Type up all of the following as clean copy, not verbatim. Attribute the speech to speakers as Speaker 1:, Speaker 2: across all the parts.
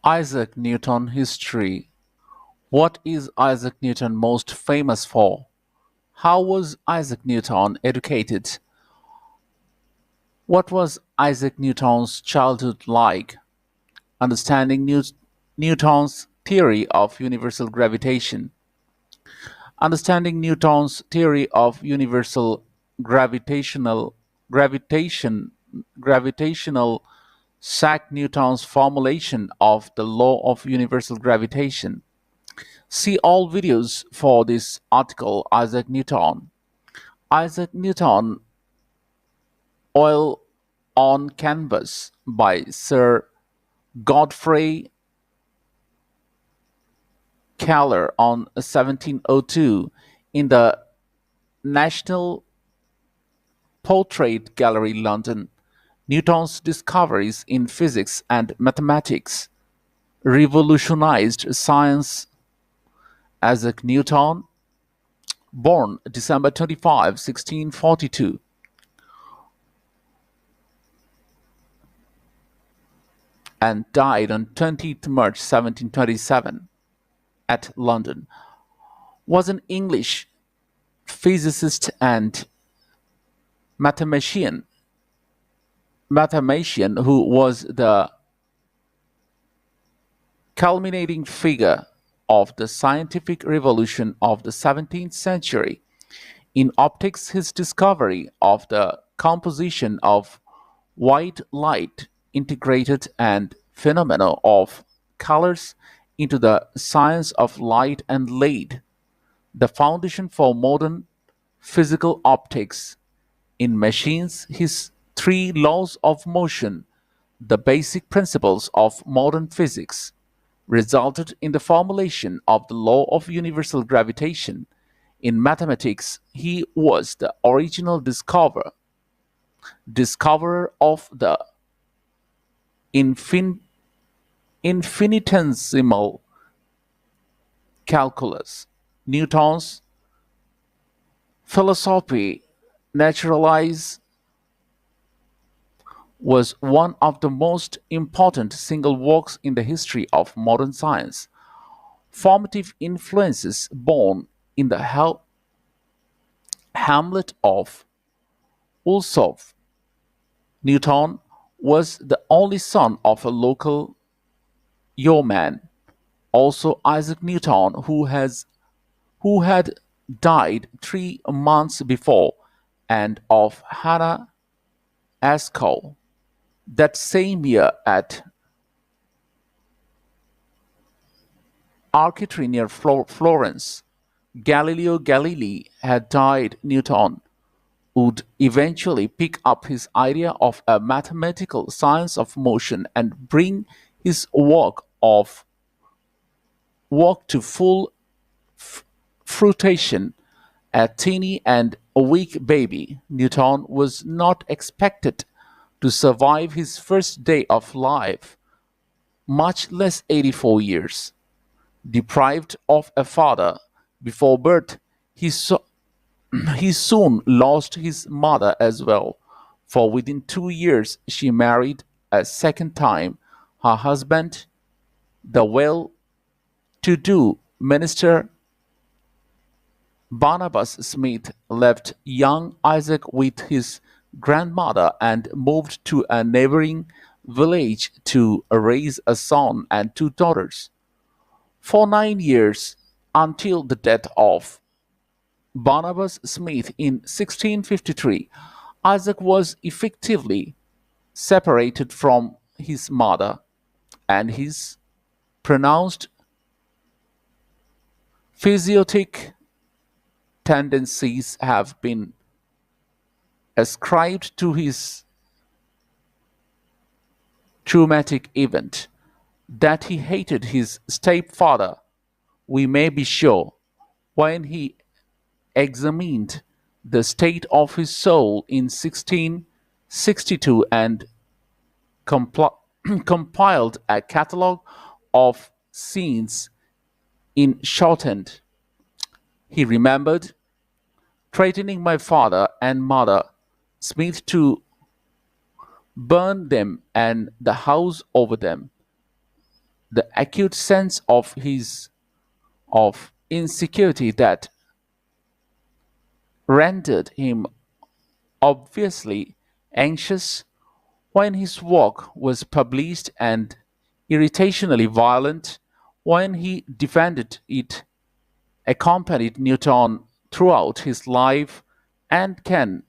Speaker 1: Isaac Newton history. What is Isaac Newton most famous for? How was Isaac Newton educated? What was Isaac Newton's childhood like? Understanding Newton's theory of universal gravitation. Understanding Newton's theory of universal gravitational gravitation gravitational Isaac Newton's formulation of the law of universal gravitation. See all videos for this article. Isaac Newton. Isaac Newton, Oil on Canvas by Sir Godfrey Keller on 1702 in the National Portrait Gallery, London. Newton's discoveries in physics and mathematics revolutionized science. Isaac Newton, born December 25, 1642, and died on 20th March 1727 at London, was an English physicist and mathematician, mathematician who was the culminating figure of the scientific revolution of the 17th century. In optics, his discovery of the composition of white light integrated and phenomena of colors into the science of light and laid the foundation for modern physical optics. In machines, his three laws of motion, the basic principles of modern physics, resulted in the formulation of the law of universal gravitation. In mathematics, he was the original discoverer of the infin- infinitesimal calculus. Newton's philosophy naturalize was one of the most important single works in the history of modern science. Formative influences born in the hamlet of Ulsov. Newton was the only son of a local yeoman. Also Isaac Newton, who had died 3 months before, and of Hannah Askow that same year at Arcetri near Florence. Galileo Galilei had died. Newton would eventually pick up his idea of a mathematical science of motion and bring his work to full fruition. A teeny and a weak baby, Newton was not expected to survive his first day of life, much less 84 years. Deprived of a father before birth, he, so- he soon lost his mother as well, for within 2 years she married a second time. Her husband, the well to do minister Barnabas Smith, left young Isaac with his grandmother and moved to a neighboring village to raise a son and two daughters. For 9 years, until the death of Barnabas Smith in 1653, Isaac was effectively separated from his mother, and his pronounced physiotic tendencies have been ascribed to his traumatic event. That he hated his stepfather, we may be sure, when he examined the state of his soul in 1662 and compl- compiled a catalogue of scenes in shorthand. He remembered threatening my father and mother Smith to burn them and the house over them. the acute sense of insecurity that rendered him obviously anxious when his work was published and irritationally violent when he defended it accompanied Newton throughout his life and can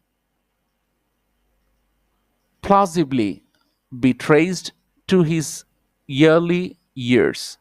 Speaker 1: plausibly be traced to his early years.